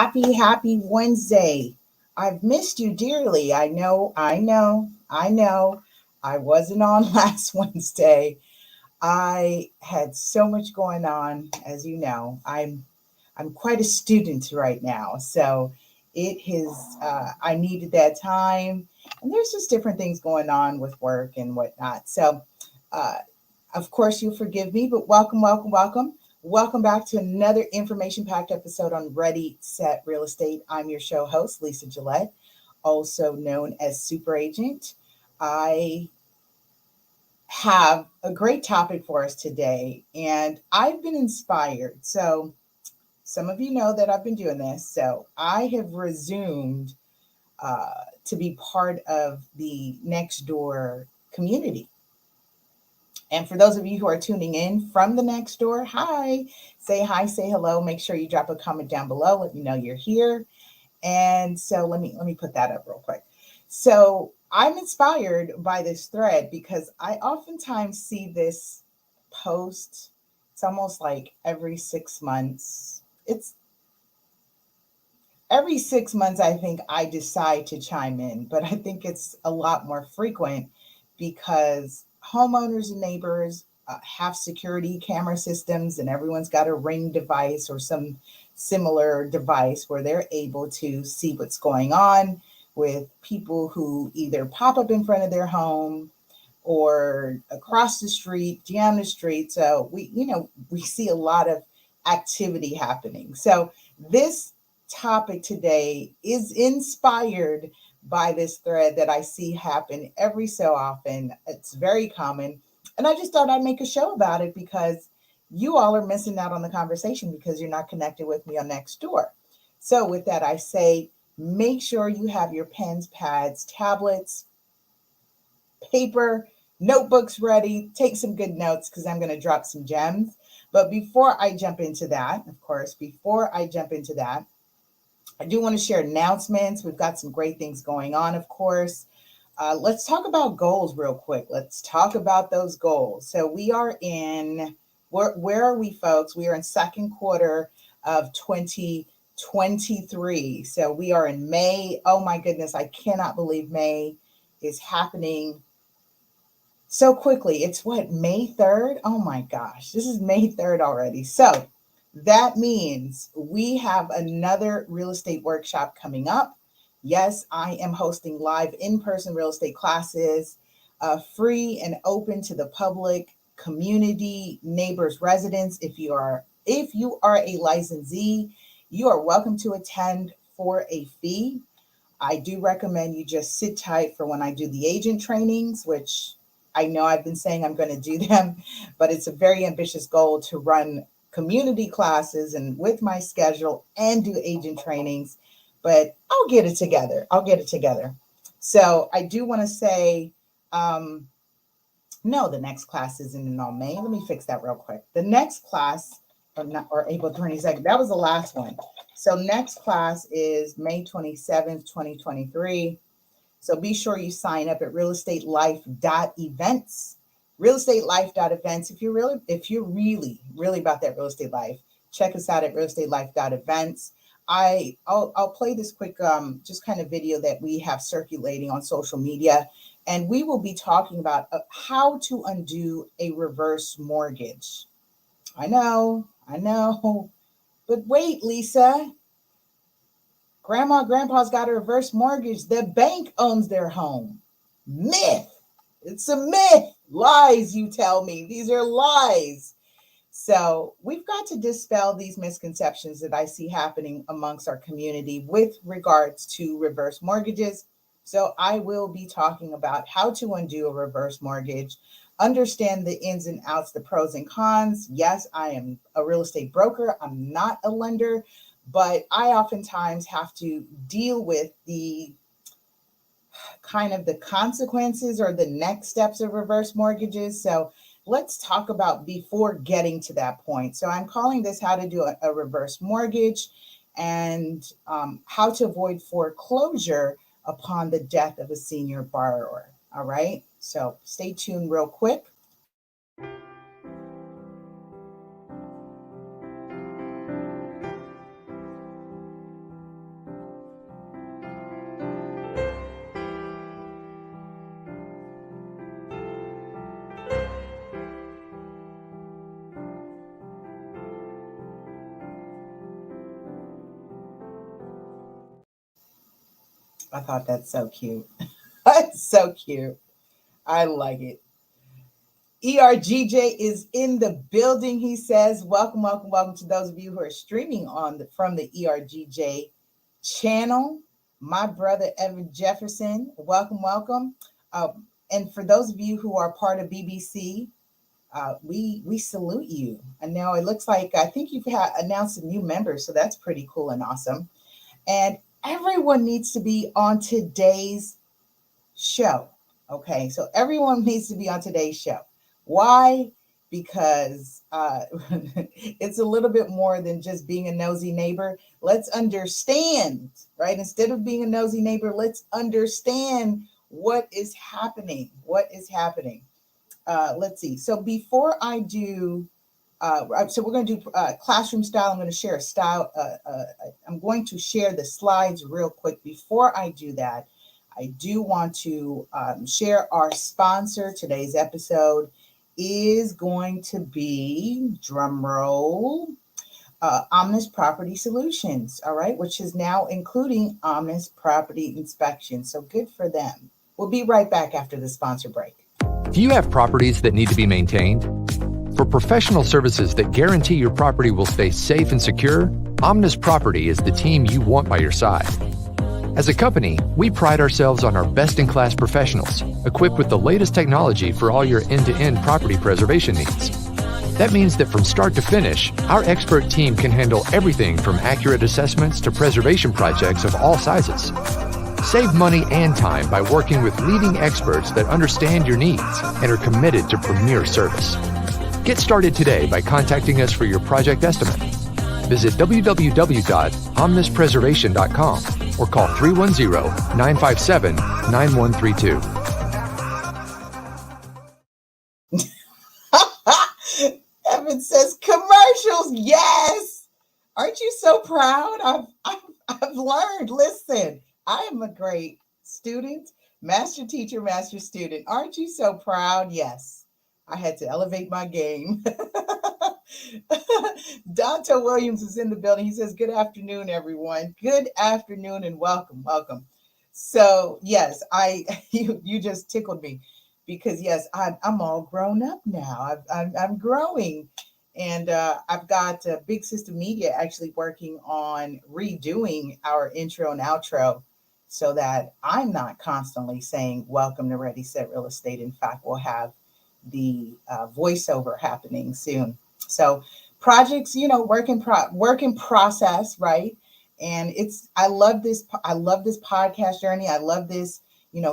Happy Wednesday. I've missed you dearly. I know. I wasn't on last Wednesday. I had so much going on, as you know. I'm quite a student right now, so it has. I needed that time, and there's just different things going on with work and whatnot. So, uh, of course, you forgive me, but welcome. Welcome back to another information packed episode on Ready, Set, Real Estate. I'm your show host, Lisa Gillett, also known as Super Agent. I have a great topic for us today, and I've been inspired. So, some of you know that I've been doing this. So, I have resumed to be part of the Next Door community. And for those of you who are tuning in from the next door, hi, say hello. Make sure you drop a comment down below. Let me know you're here. And so let me put that up real quick. So I'm inspired by this thread because I oftentimes see this post. It's almost like every 6 months. It's every 6 months, I think I decide to chime in, but I think it's a lot more frequent because homeowners and neighbors have security camera systems, and everyone's got a ring device or some similar device where they're able to see what's going on with people who either pop up in front of their home or across the street, down the street. So we see a lot of activity happening. So this topic today is inspired by this thread that I see happen every so often. It's very common. And I just thought I'd make a show about it because you all are missing out on the conversation because you're not connected with me on Nextdoor. So with that, I say, make sure you have your pens, pads, tablets, paper, notebooks ready. Take some good notes because I'm going to drop some gems. But before I jump into that, of course, I do want to share announcements. We've got some great things going on, of course. Let's talk about goals real quick. Let's talk about those goals. So we are in, where are we, folks? We are in second quarter of 2023. So we are in May. Oh my goodness, I cannot believe May is happening so quickly. It's what, May 3rd? Oh my gosh, this is May 3rd already. So that means we have another real estate workshop coming up. Yes, I am hosting live in-person real estate classes, free and open to the public, community, neighbors, residents. If you are a licensee, you are welcome to attend for a fee. I do recommend you just sit tight for when I do the agent trainings, which I know I've been saying I'm going to do them, but it's a very ambitious goal to run community classes and with my schedule and do agent trainings. But I'll get it together. So I do want to say, um, no, the next class isn't in all May. Let me fix that real quick. The next class, or April 22nd, that was the last one. So next class is May 27th, 2023. So be sure you sign up at realestatelife.events. Realestatelife.events. If you're really about that real estate life, check us out at realestatelife.events. I'll play this quick just kind of video that we have circulating on social media, and we will be talking about how to undo a reverse mortgage. I know, but wait, Lisa. Grandpa's got a reverse mortgage. The bank owns their home. Myth. It's a myth. Lies, you tell me. These are lies. So we've got to dispel these misconceptions that I see happening amongst our community with regards to reverse mortgages. So I will be talking about how to undo a reverse mortgage, understand the ins and outs, the pros and cons. Yes, I am a real estate broker. I'm not a lender, but I oftentimes have to deal with the kind of the consequences or the next steps of reverse mortgages. So let's talk about before getting to that point. So I'm calling this how to do a reverse mortgage and how to avoid foreclosure upon the death of a senior borrower. All right. So stay tuned real quick. I thought that's so cute. That's so cute. I like it. ERGJ is in the building, he says. Welcome, welcome, welcome to those of you who are streaming from the ERGJ channel. My brother Evan Jefferson, welcome, welcome. And for those of you who are part of BBC, we salute you. And now it looks like I think you've announced a new member, so that's pretty cool and awesome. And everyone needs to be on today's show. Okay, so everyone needs to be on today's show. Why? Because it's a little bit more than just being a nosy neighbor. Let's understand, right? Instead of being a nosy neighbor, let's understand what is happening. What is happening? Let's see. So before I do, so we're going to do classroom style. I'm going to share a style. I'm going to share the slides real quick. Before I do that, I do want to share our sponsor. Today's episode is going to be, drum roll, Omnis Property Solutions, all right, which is now including Omnis Property Inspection. So good for them. We'll be right back after the sponsor break. Do you have properties that need to be maintained? For professional services that guarantee your property will stay safe and secure, Omnis Property is the team you want by your side. As a company, we pride ourselves on our best-in-class professionals, equipped with the latest technology for all your end-to-end property preservation needs. That means that from start to finish, our expert team can handle everything from accurate assessments to preservation projects of all sizes. Save money and time by working with leading experts that understand your needs and are committed to premier service. Get started today by contacting us for your project estimate. Visit www.omnispreservation.com or call 310-957-9132. Evan says commercials. Yes. Aren't you so proud? I've learned. Listen, I am a great student, master teacher, master student. Aren't you so proud? Yes. I had to elevate my game. Dante Williams is in the building. He says, good afternoon, everyone. Good afternoon and welcome, welcome. So yes, you just tickled me because yes, I'm all grown up now. I'm growing, and I've got Big Sister Media actually working on redoing our intro and outro so that I'm not constantly saying welcome to Ready Set Real Estate. In fact, we'll have the voiceover happening soon. So projects, work in process, right? And I love this podcast journey. I love this,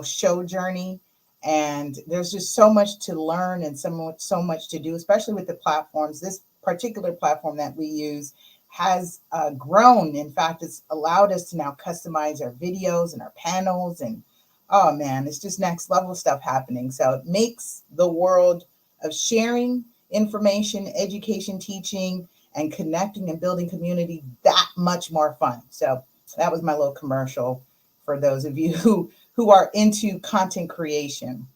show journey. And there's just so much to learn and so much to do, especially with the platforms. This particular platform that we use has grown. In fact, it's allowed us to now customize our videos and our panels, and oh man, it's just next level stuff happening. So it makes the world of sharing information, education, teaching, and connecting and building community that much more fun. So that was my little commercial for those of you who are into content creation.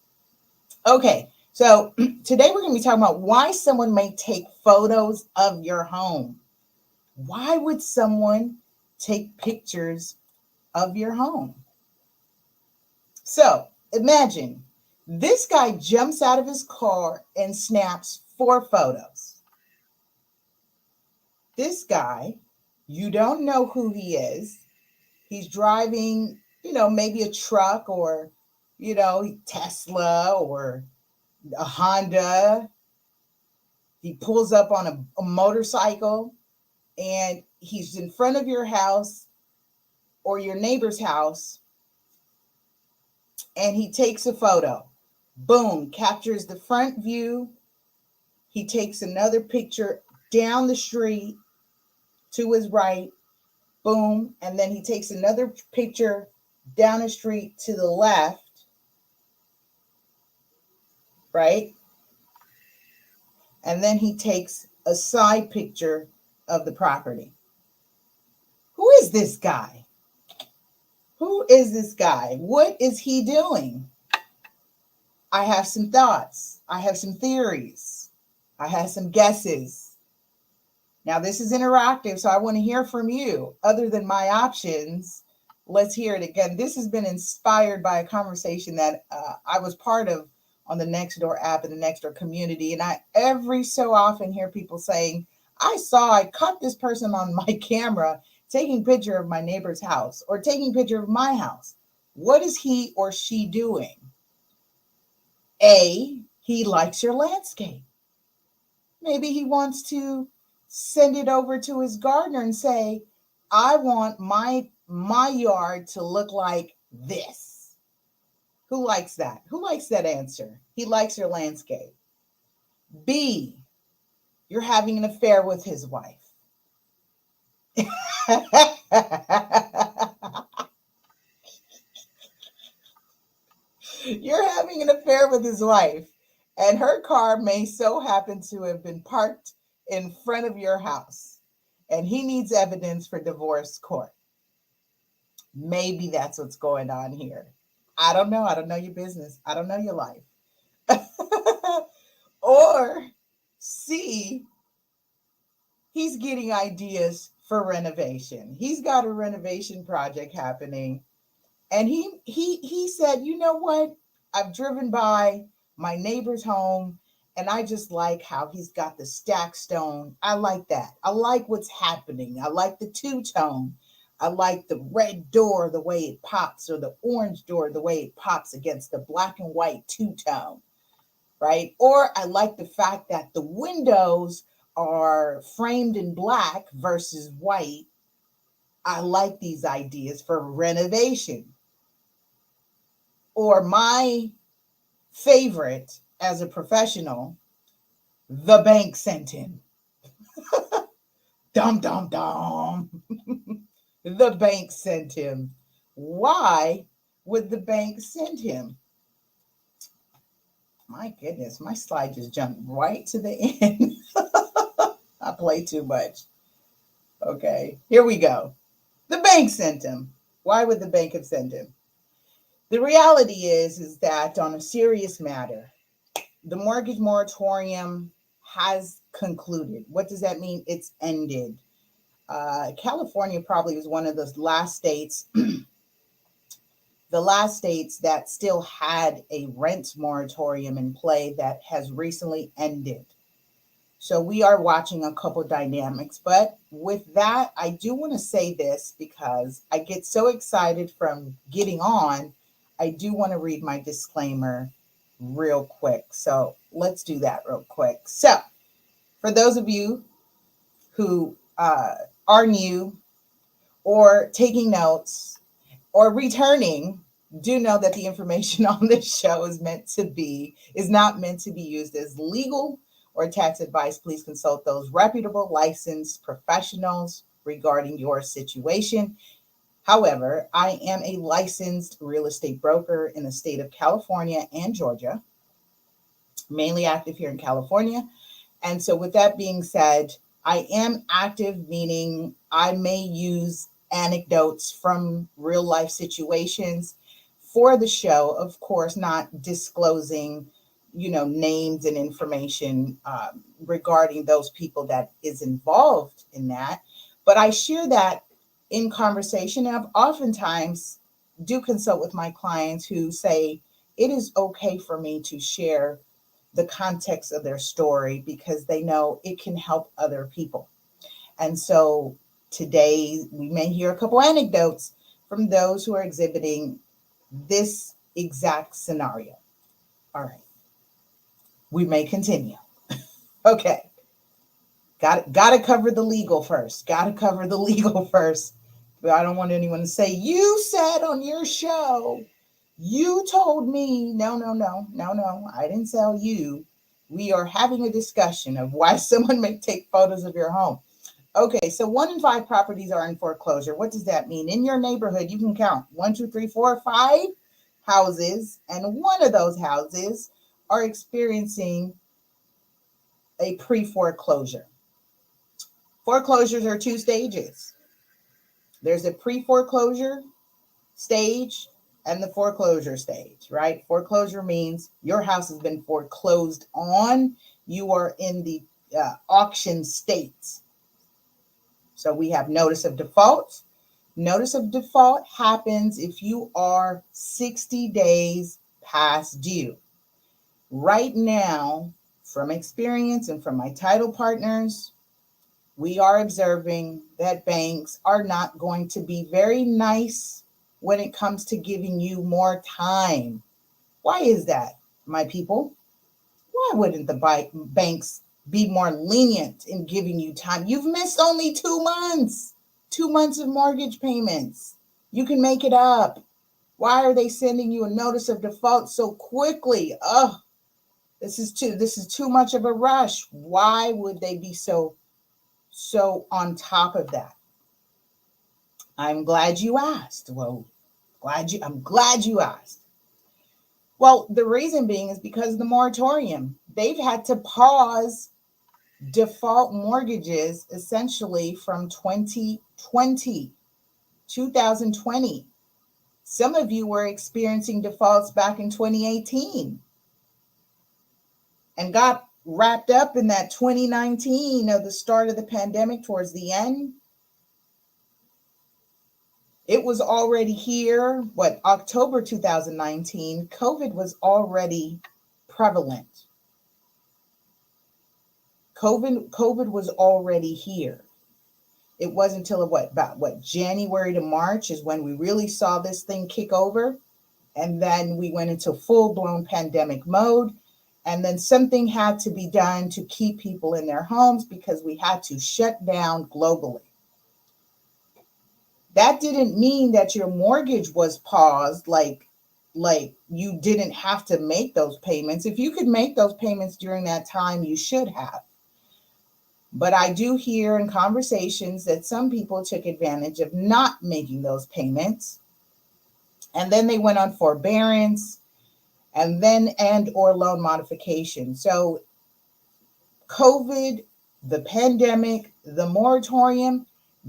Okay, so today we're going to be talking about why someone may take photos of your home. Why would someone take pictures of your home? So imagine this guy jumps out of his car and snaps 4 photos. This guy, you don't know who he is. He's driving, maybe a truck or, Tesla or a Honda. He pulls up on a motorcycle and he's in front of your house or your neighbor's house, and he takes a photo. Boom, captures the front view. He takes another picture down the street to his right. Boom. And then he takes another picture down the street to the left. Right? And then he takes a side picture of the property. Who is this guy? Who is this guy? What is he doing? I have some thoughts. I have some theories. I have some guesses. Now, this is interactive, so I want to hear from you. Other than my options, Let's hear it again. This has been inspired by a conversation that I was part of on the Nextdoor app and the Nextdoor community. And I every so often hear people saying, I caught this person on my camera taking picture of my neighbor's house or taking picture of my house. What is he or she doing? A, he likes your landscape. Maybe he wants to send it over to his gardener and say, I want my yard to look like this. Who likes that? Who likes that answer? He likes your landscape. B, you're having an affair with his wife. You're having an affair with his wife, and her car may so happen to have been parked in front of your house, and he needs evidence for divorce court. Maybe that's what's going on here. I don't know. I don't know your business. I don't know your life. Or C, he's getting ideas for renovation. He's got a renovation project happening. And he said, you know what? I've driven by my neighbor's home and I just like how he's got the stack stone. I like that. I like what's happening. I like the two-tone. I like the red door, the way it pops, or the orange door, the way it pops against the black and white two-tone, right? Or I like the fact that the windows are framed in black versus white. I like these ideas for renovation. Or my favorite as a professional, the bank sent him. Dum, dum, dum. The bank sent him. Why would the bank send him? My goodness, my slide just jumped right to the end. I play too much. Okay, here we go. The bank sent him. Why would the bank have sent him? The reality is that on a serious matter, the mortgage moratorium has concluded. What does that mean? It's ended. California probably was one of the last states, the last states that still had a rent moratorium in play that has recently ended. So we are watching a couple dynamics. But with that, I do want to say this because I get so excited from getting on. I do want to read my disclaimer real quick. So let's do that real quick. So for those of you who are new or taking notes or returning, do know that the information on this show is not meant to be used as legal or tax advice. Please consult those reputable licensed professionals regarding your situation. However, I am a licensed real estate broker in the state of California and Georgia, mainly active here in California. And so with that being said, I am active, meaning I may use anecdotes from real life situations for the show, of course, not disclosing, names and information regarding those people that is involved in that. But I share that in conversation. And I've oftentimes do consult with my clients who say it is okay for me to share the context of their story because they know it can help other people. And so today we may hear a couple anecdotes from those who are exhibiting this exact scenario. All right. We may continue. Okay. Got to cover the legal first. Got to cover the legal first. But I don't want anyone to say, you said on your show, you told me. No. I didn't tell you. We are having a discussion of why someone may take photos of your home. Okay, so 1 in 5 properties are in foreclosure. What does that mean? In your neighborhood, you can count 1, 2, 3, 4, 5 houses, and one of those houses are experiencing a pre-foreclosure. Foreclosures are 2 stages. There's a pre-foreclosure stage and the foreclosure stage, right? Foreclosure means your house has been foreclosed on. You are in the auction state. So we have notice of default, Notice of default happens if you are 60 days past due. Right now, from experience and from my title partners, we are observing that banks are not going to be very nice when it comes to giving you more time. Why is that, my people? Why wouldn't the banks be more lenient in giving you time? You've missed only 2 months, 2 months of mortgage payments. You can make it up. Why are they sending you a notice of default so quickly? Oh, this is too much of a rush. Why would they be so on top of that? I'm glad you asked. I'm glad you asked. Well, the reason being is because of the moratorium. They've had to pause default mortgages essentially from 2020. Some of you were experiencing defaults back in 2018 and got wrapped up in that 2019 of the start of the pandemic towards the end. It was already here. October 2019, COVID was already prevalent. COVID was already here. It wasn't until about January to March is when we really saw this thing kick over. And then we went into full-blown pandemic mode. And then something had to be done to keep people in their homes because we had to shut down globally. That didn't mean that your mortgage was paused, like you didn't have to make those payments. If you could make those payments during that time, you should have. But I do hear in conversations that some people took advantage of not making those payments. And then they went on forbearance or loan modification. So COVID, the pandemic, the moratorium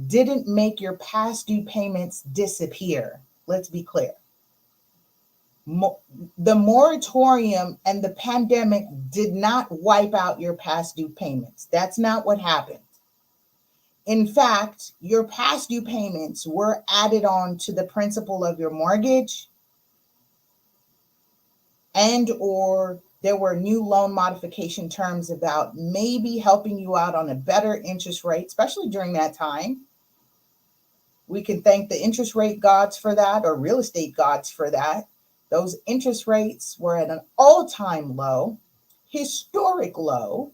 didn't make your past due payments disappear. Let's be clear. The moratorium and the pandemic did not wipe out your past due payments. That's not what happened. In fact, your past due payments were added on to the principal of your mortgage, or there were new loan modification terms about maybe helping you out on a better interest rate, especially during that time. We can thank the interest rate gods for that, or real estate gods for that. Those interest rates were at an all-time low, historic low,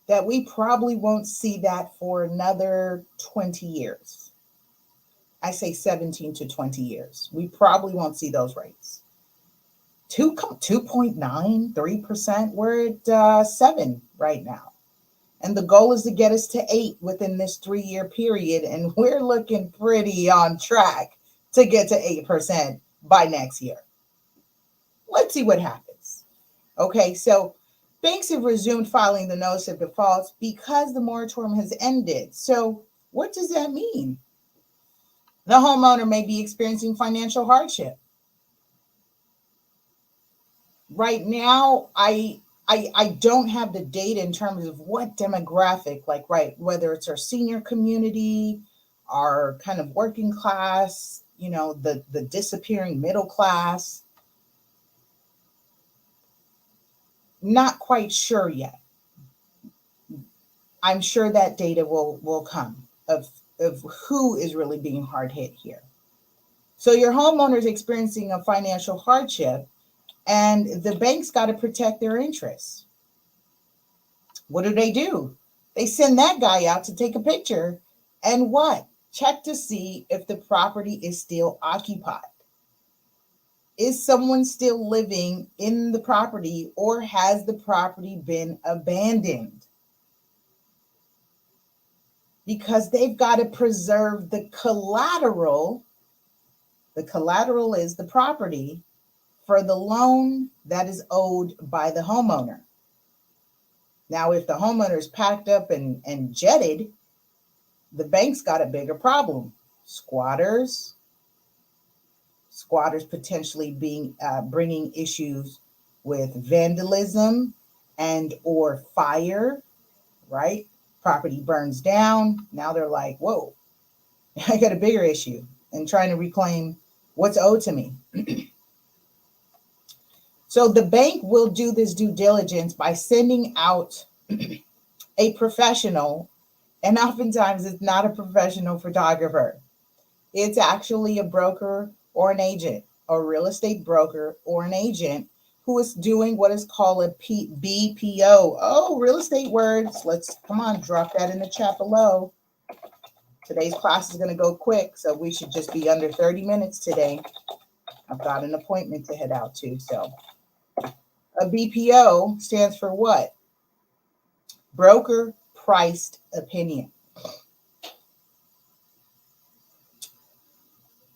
that we probably won't see that for another 20 years. I say 17 to 20 years. We probably won't see those rates. 2.9, 3%. We're at 7 right now. And the goal is to get us to 8 within this 3-year period. And we're looking pretty on track to get to 8% by next year. Let's see what happens. Okay, so banks have resumed filing the notice of defaults because the moratorium has ended. So what does that mean? The homeowner may be experiencing financial hardship. Right now, I don't have the data in terms of what demographic, whether it's our senior community, our kind of working class, the disappearing middle class. Not quite sure yet. I'm sure that data will come of who is really being hard hit here. So your homeowner is experiencing a financial hardship, and the bank's got to protect their interests. What do? They send that guy out to take a picture and what? Check to see if the property is still occupied. Is someone still living in the property, or has the property been abandoned? Because they've got to preserve the collateral. The collateral is the property for the loan that is owed by the homeowner. Now, if the homeowner is packed up and jetted, the bank's got a bigger problem. Squatters potentially bringing issues with vandalism and or fire, right? Property burns down. Now they're like, whoa, I got a bigger issue in trying to reclaim what's owed to me. So the bank will do this due diligence by sending out a professional, and oftentimes it's not a professional photographer. It's actually a broker or an agent, a real estate broker or an agent who is doing what is called a BPO. Oh, real estate words. Let's come on, drop that in the chat below. Today's class is going to go quick, so we should just be under 30 minutes today. I've got an appointment to head out to. So a BPO stands for what? Broker priced opinion.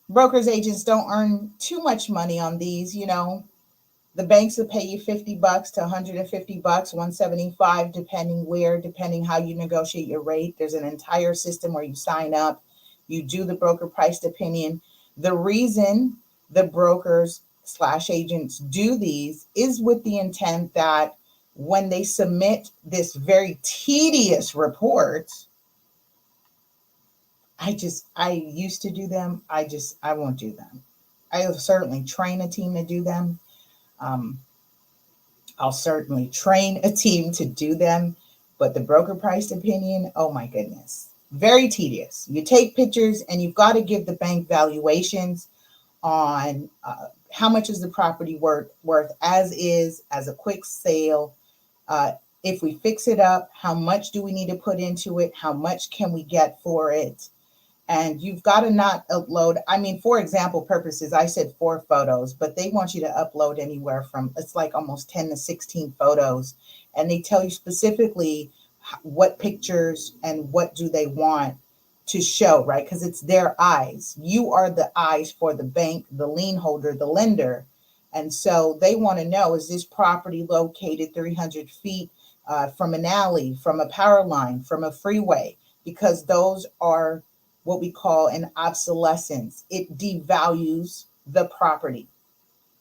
Brokers agents don't earn too much money on these, The banks will pay you $50 to $150, $175, depending where, depending how you negotiate your rate. There's an entire system where you sign up, you do the broker priced opinion. The reason the brokers / agents do these is with the intent that when they submit this very tedious report, I used to do them. I won't do them. I'll certainly train a team to do them. I'll certainly train a team to do them, but the broker priced opinion, oh my goodness, very tedious. You take pictures and you've got to give the bank valuations on how much is the property worth as is, as a quick sale. If we fix it up, how much do we need to put into it? How much can we get for it? And you've got to not upload. I mean, for example purposes, I said 4 photos, but they want you to upload anywhere from, it's like almost 10 to 16 photos. And they tell you specifically what pictures and what do they want to show, right? Because it's their eyes. You are the eyes for the bank, the lien holder, the lender. And so they want to know, is this property located 300 feet from an alley, from a power line, from a freeway? Because those are what we call an obsolescence. It devalues the property.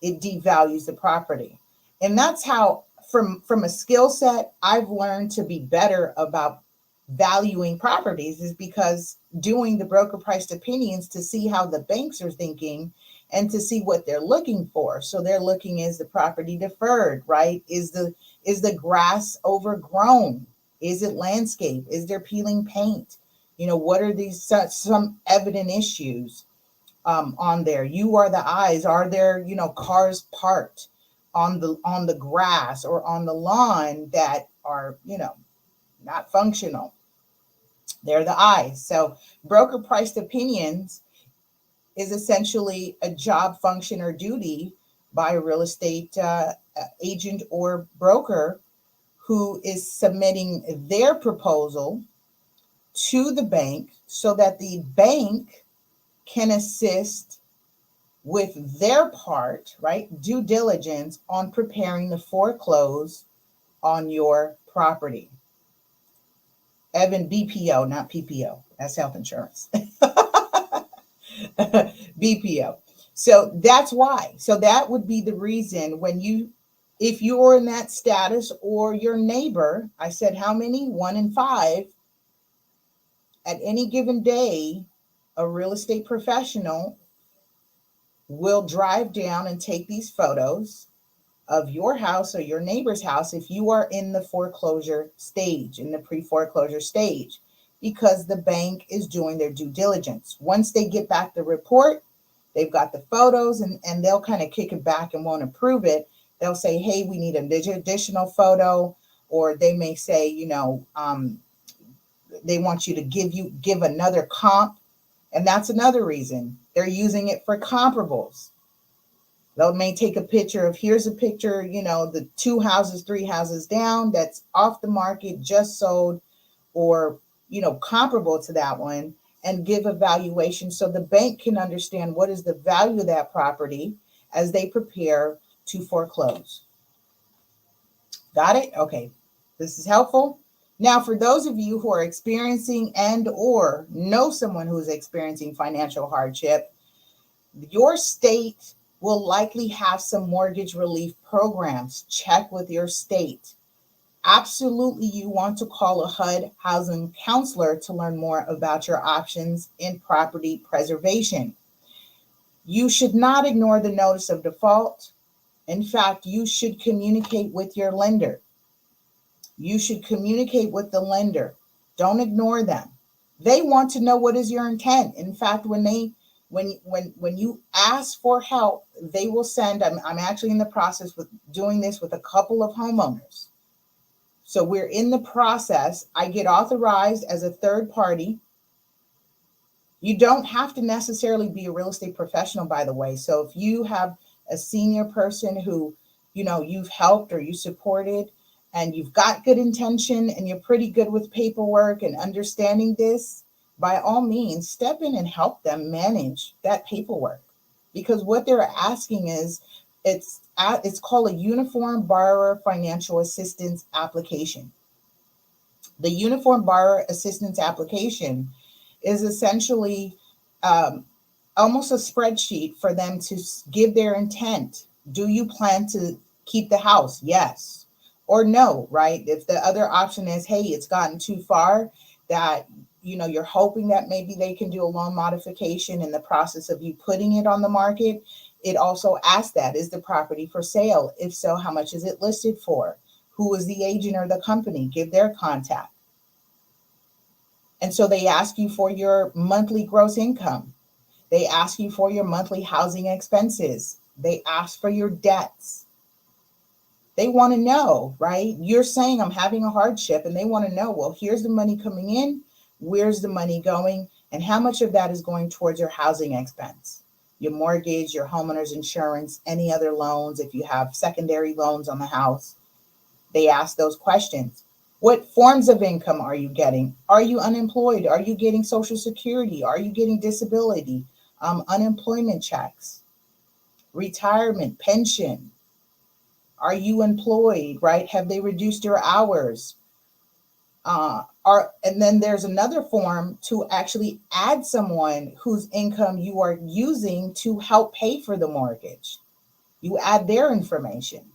It devalues the property. And that's how, from a skill set, I've learned to be better about valuing properties, is because doing the broker priced opinions to see how the banks are thinking and to see what they're looking for. So they're looking, is the property deferred, right? Is the grass overgrown? Is it landscape? Is there peeling paint? What are these some evident issues on there? You are the eyes. Are there, cars parked on the grass or on the lawn that are, not functional? They're the eyes. So broker priced opinions is essentially a job, function, or duty by a real estate agent or broker who is submitting their proposal to the bank so that the bank can assist with their part, right? Due diligence on preparing the foreclose on your property. Evan, BPO, not PPO. That's health insurance. BPO. So that's why. So that would be the reason if you're in that status, or your neighbor, I said how many? 1 in 5. At any given day, a real estate professional will drive down and take these photos of your house or your neighbor's house if you are in the foreclosure stage, in the pre-foreclosure stage, because the bank is doing their due diligence. Once they get back the report, they've got the photos, and they'll kind of kick it back and won't approve it. They'll say, hey, we need an additional photo, or they may say, they want you to give another comp. And that's another reason they're using it for comparables. They may take a picture of, here's a picture, the 2 houses, 3 houses down that's off the market, just sold, or, comparable to that one, and give a valuation so the bank can understand what is the value of that property as they prepare to foreclose. Got it? Okay. This is helpful. Now, for those of you who are experiencing and or know someone who is experiencing financial hardship, your state will likely have some mortgage relief programs. Check with your state. Absolutely, you want to call a HUD housing counselor to learn more about your options in property preservation. You should not ignore the notice of default. In fact, you should communicate with your lender. You should communicate with the lender. Don't ignore them. They want to know what is your intent. In fact, when you ask for help, they will send. I'm actually in the process with doing this with a couple of homeowners. So we're in the process. I get authorized as a third party. You don't have to necessarily be a real estate professional, by the way. So if you have a senior person who, you've helped or you supported, and you've got good intention and you're pretty good with paperwork and understanding this, by all means, step in and help them manage that paperwork. Because what they're asking is, it's called a Uniform Borrower Financial Assistance Application. The Uniform Borrower Assistance Application is essentially almost a spreadsheet for them to give their intent. Do you plan to keep the house? Yes or no, right? If the other option is, hey, it's gotten too far that, you're hoping that maybe they can do a loan modification in the process of you putting it on the market. It also asks that, is the property for sale? If so, how much is it listed for? Who is the agent or the company? Give their contact. And so they ask you for your monthly gross income. They ask you for your monthly housing expenses. They ask for your debts. They want to know, right? You're saying I'm having a hardship, and they want to know, well, here's the money coming in, where's the money going, and how much of that is going towards your housing expense, your mortgage, your homeowner's insurance, any other loans, if you have secondary loans on the house. They ask those questions. What forms of income are you getting? Are you unemployed? Are you getting Social Security? Are you getting disability, unemployment checks, retirement, pension? Are you employed, right? Have they reduced your hours? And then there's another form to actually add someone whose income you are using to help pay for the mortgage. You add their information.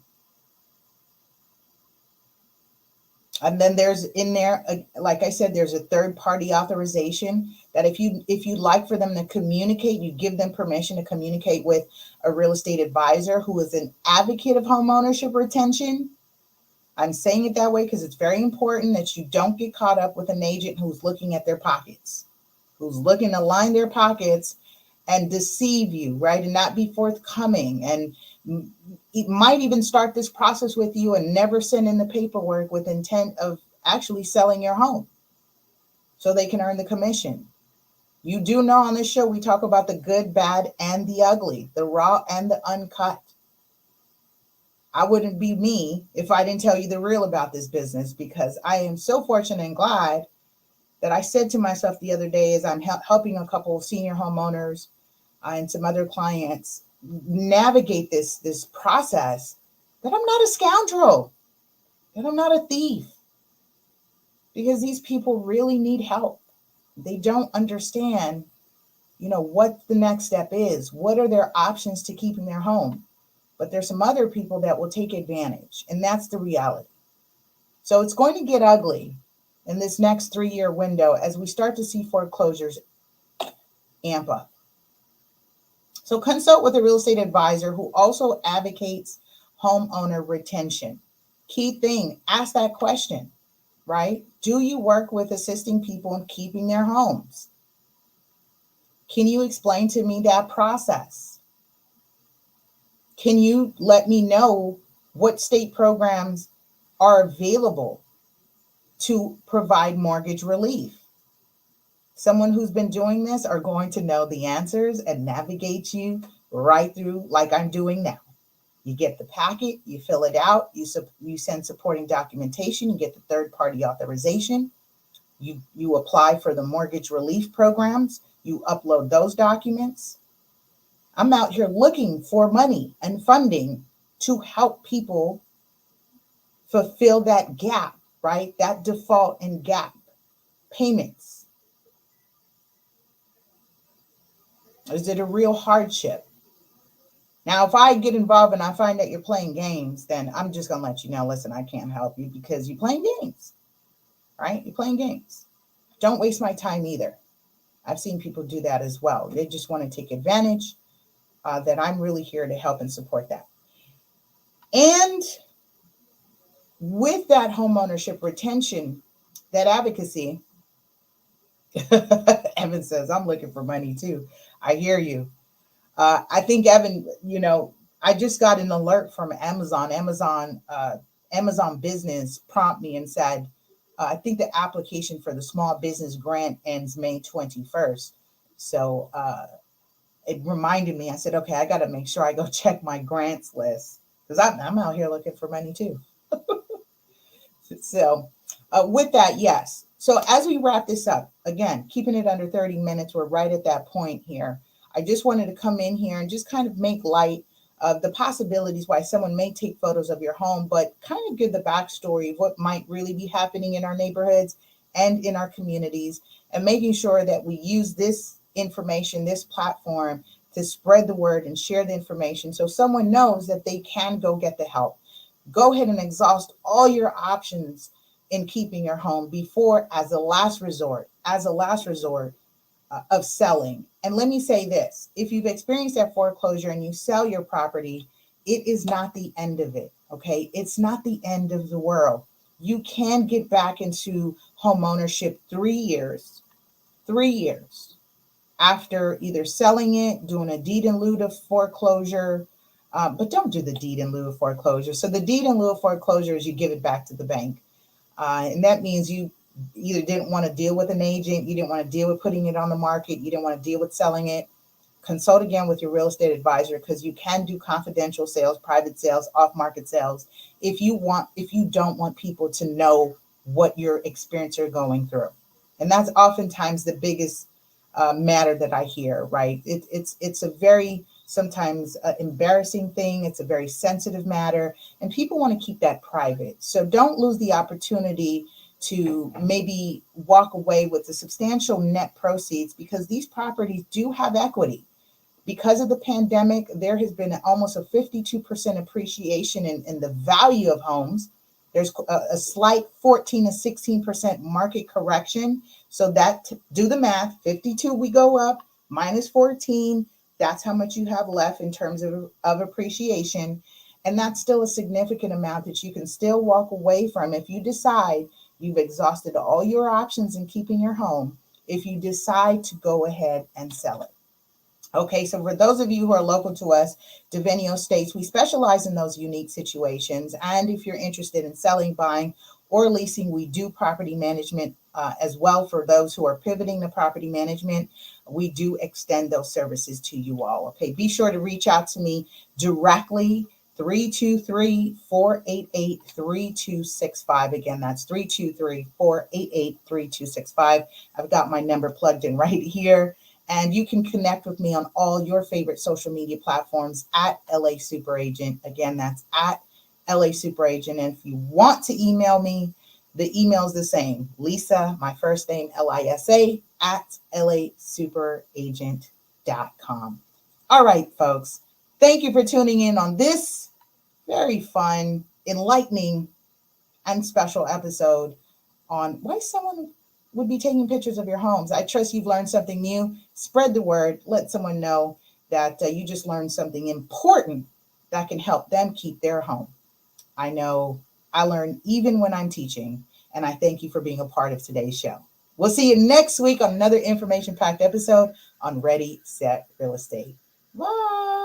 And then there's in there, like I said, there's a third party authorization that if you'd like for them to communicate, you give them permission to communicate with a real estate advisor who is an advocate of home ownership retention. I'm saying it that way because it's very important that you don't get caught up with an agent who's looking at their pockets, who's looking to line their pockets and deceive you, right? And not be forthcoming. And it might even start this process with you and never send in the paperwork with intent of actually selling your home so they can earn the commission. You do know on this show, we talk about the good, bad, and the ugly, the raw and the uncut. I wouldn't be me if I didn't tell you the real about this business, because I am so fortunate and glad that I said to myself the other day as I'm helping a couple of senior homeowners and some other clients navigate this process, that I'm not a scoundrel, that I'm not a thief, because these people really need help. They don't understand, what the next step is. What are their options to keeping their home? But there's some other people that will take advantage, and that's the reality. So it's going to get ugly in this next 3-year window as we start to see foreclosures amp up. So consult with a real estate advisor who also advocates homeowner retention. Key thing, ask that question, right? Do you work with assisting people in keeping their homes? Can you explain to me that process? Can you let me know what state programs are available to provide mortgage relief? Someone who's been doing this are going to know the answers and navigate you right through like I'm doing now. You get the packet, you fill it out, you send supporting documentation, you get the third party authorization, you apply for the mortgage relief programs, you upload those documents. I'm out here looking for money and funding to help people fulfill that gap, right? That default and gap payments. Is it a real hardship? Now, if I get involved and I find that you're playing games, then I'm just going to let you know, listen, I can't help you because you're playing games, right? You're playing games. Don't waste my time either. I've seen people do that as well. They just want to take advantage, that I'm really here to help and support that. And with that homeownership retention, that advocacy, Evan says, I'm looking for money too. I hear you. I think, Evan, I just got an alert from Amazon. Amazon Business prompt me and said, I think the application for the small business grant ends May 21st. So it reminded me, I said, okay, I got to make sure I go check my grants list because I'm out here looking for money too. So with that, yes. So as we wrap this up, again, keeping it under 30 minutes, we're right at that point here. I just wanted to come in here and just kind of make light of the possibilities why someone may take photos of your home, but kind of give the backstory of what might really be happening in our neighborhoods and in our communities, and making sure that we use this information, this platform, to spread the word and share the information so someone knows that they can go get the help. Go ahead and exhaust all your options in keeping your home before, as a last resort, of selling. And let me say this, if you've experienced that foreclosure and you sell your property, it is not the end of it, okay? It's not the end of the world. You can get back into home ownership 3 years after either selling it, doing a deed in lieu of foreclosure, but don't do the deed in lieu of foreclosure. So the deed in lieu of foreclosure is you give it back to the bank. And that means you either didn't want to deal with an agent, you didn't want to deal with putting it on the market, you didn't want to deal with selling it. Consult again with your real estate advisor, because you can do confidential sales, private sales, off-market sales if you don't want people to know what your experience you're going through. And that's oftentimes the biggest matter that I hear, right? It's a very sometimes embarrassing thing. It's a very sensitive matter, and people want to keep that private. So don't lose the opportunity to maybe walk away with the substantial net proceeds, because these properties do have equity. Because of the pandemic, there has been almost a 52% appreciation in the value of homes. There's a slight 14 to 16% market correction. So that, do the math, 52 we go up, minus 14, that's how much you have left in terms of appreciation. And that's still a significant amount that you can still walk away from if you decide you've exhausted all your options in keeping your home, if you decide to go ahead and sell it. Okay, so for those of you who are local to us, Devenio Estates, we specialize in those unique situations. And if you're interested in selling, buying, or leasing, we do property management as well. For those who are pivoting to property management, we do extend those services to you all. Okay, be sure to reach out to me directly, 323-488-3265. Again, that's 323-488-3265. I've got my number plugged in right here. And you can connect with me on all your favorite social media platforms at LA Super Agent. Again, that's at LA Super Agent. And if you want to email me, the email is the same. Lisa, my first name, Lisa, at LASuperAgent.com. All right, folks. Thank you for tuning in on this very fun, enlightening, and special episode on why someone would be taking pictures of your homes. I trust you've learned something new. Spread the word. Let someone know that you just learned something important that can help them keep their home. I know I learn even when I'm teaching, and I thank you for being a part of today's show. We'll see you next week on another information-packed episode on Ready, Set, Real Estate. Bye.